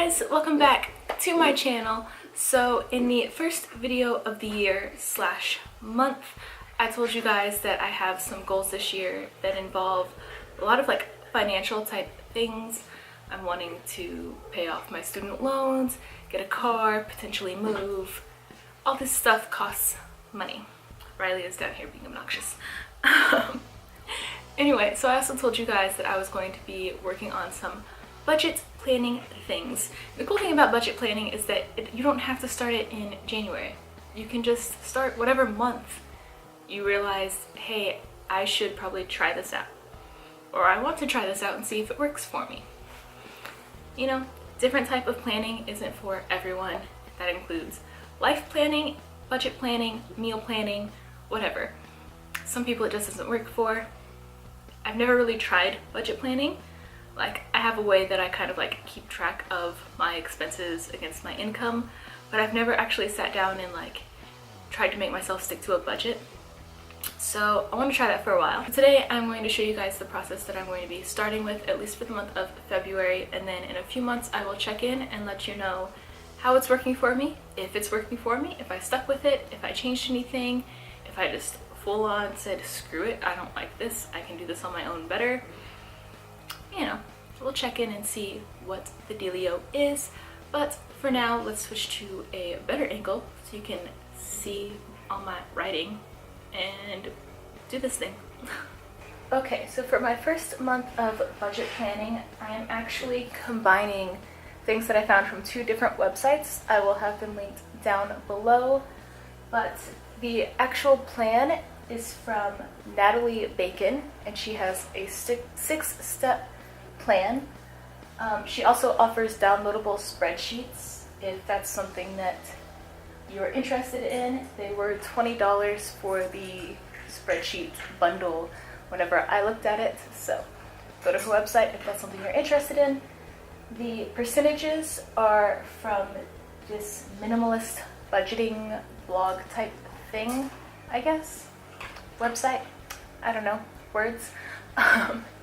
guys, welcome back to my channel. So in the first video of the year slash month, I told you guys that I have some goals this year that involve a lot of financial type things. I'm wanting to pay off my student loans, get a car, potentially move. All this stuff costs money. Riley is down here being obnoxious. Anyway, so I also told you guys that I was going to be working on some budget planning things. The cool thing about budget planning is that you don't have to start it in January. You can just start whatever month you realize, hey, I should probably try this out. Or I want to try this out and see if it works for me. You know, different type of planning isn't for everyone. That includes life planning, budget planning, meal planning, whatever. Some people it just doesn't work for. I've never really tried budget planning. I have a way that I kind of keep track of my expenses against my income, but I've never actually sat down and tried to make myself stick to a budget. So I want to try that for a while. Today I'm going to show you guys the process that I'm going to be starting with, at least for the month of February, and then in a few months I will check in and let you know how it's working for me, if it's working for me, if I stuck with it, if I changed anything, if I just full on said screw it, I don't like this, I can do this on my own better. You know, we'll check in and see what the dealio is. But for now, let's switch to a better angle so you can see all my writing and do this thing. Okay, so for my first month of budget planning, I am actually combining things that I found from two different websites. I will have them linked down below, but the actual plan is from Natalie Bacon, and she has a six-step plan. She also offers downloadable spreadsheets if that's something that you're interested in. They were $20 for the spreadsheet bundle whenever I looked at it, so go to her website if that's something you're interested in. The percentages are from this minimalist budgeting blog type thing, I guess. Website? I don't know. Words?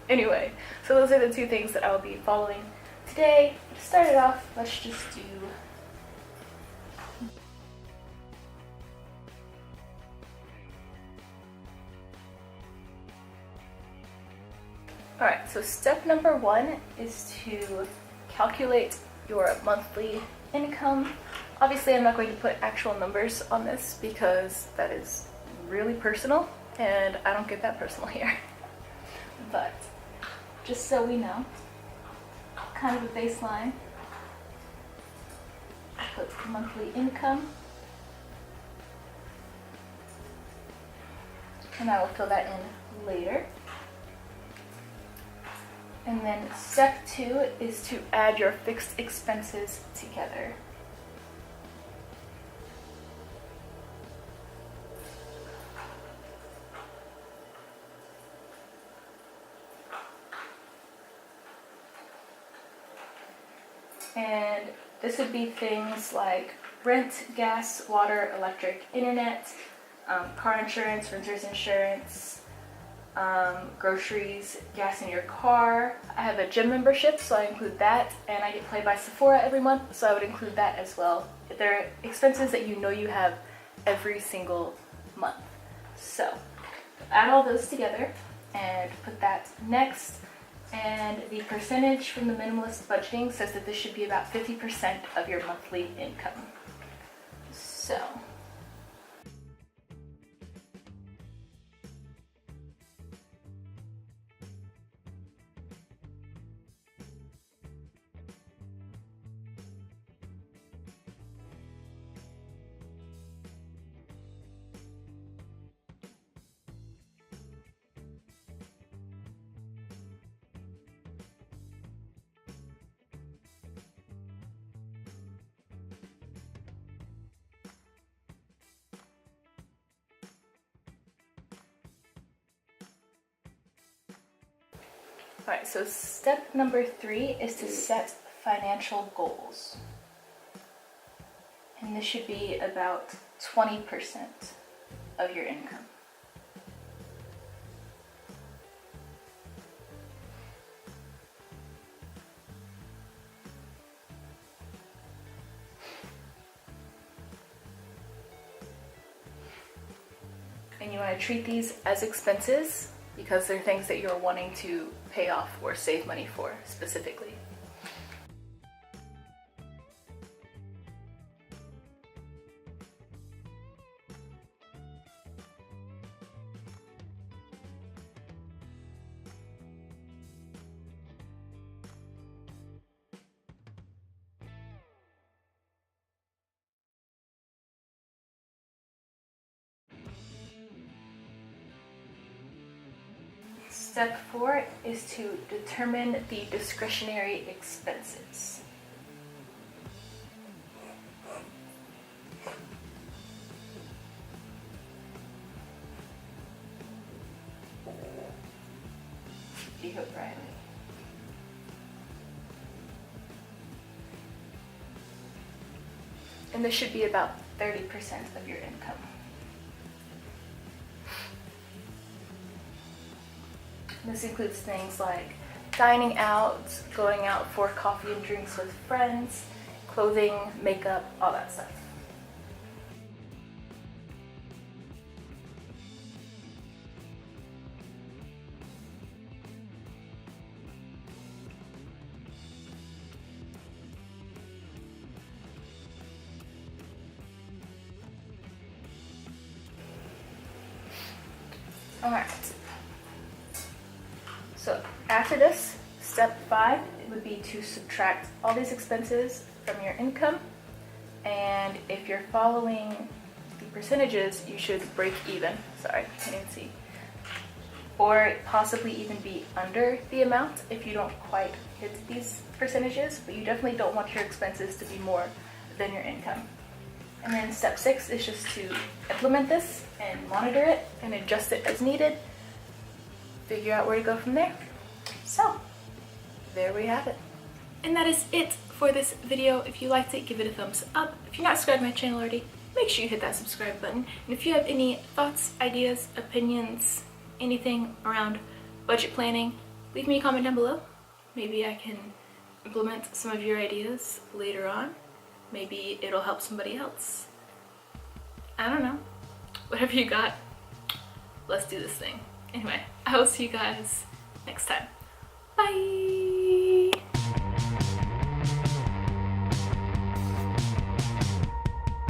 Anyway, so those are the two things that I will be following today. To start it off, let's just do Alright, so step number one is to calculate your monthly income. Obviously, I'm not going to put actual numbers on this because that is really personal, and I don't get that personal here. But just so we know, kind of a baseline, I put monthly income, and I will fill that in later. And then step two is to add your fixed expenses together. And this would be things like rent, gas, water, electric, internet, car insurance, renter's insurance, groceries, gas in your car. I have a gym membership, so I include that, and I get played by Sephora every month, so I would include that as well. There are expenses that you know you have every single month. So add all those together and put that next. And the percentage from the minimalist budgeting says that this should be about 50% of your monthly income. So Alright, so step number three is to set financial goals. And this should be about 20% of your income. and you want to treat these as expenses because they're things that you're wanting to pay off or save money for specifically. Step 4 is to determine the discretionary expenses. You hope, Riley. And this should be about 30% of your income. This includes things like dining out, going out for coffee and drinks with friends, clothing, makeup, all that stuff. All right. So after this, step 5 would be to subtract all these expenses from your income. And if you're following the percentages, you should break even. Sorry, I can't even see. Or possibly even be under the amount if you don't quite hit these percentages, but you definitely don't want your expenses to be more than your income. And then step 6 is just to implement this and monitor it and adjust it as needed. Figure out where to go from there. So, there we have it. And that is it for this video. If you liked it, give it a thumbs up. If you're not subscribed to my channel already, make sure you hit that subscribe button. And if you have any thoughts, ideas, opinions, anything around budget planning, leave me a comment down below. Maybe I can implement some of your ideas later on. Maybe it'll help somebody else. I don't know. Whatever you got, let's do this thing. Anyway, I will see you guys next time. Bye!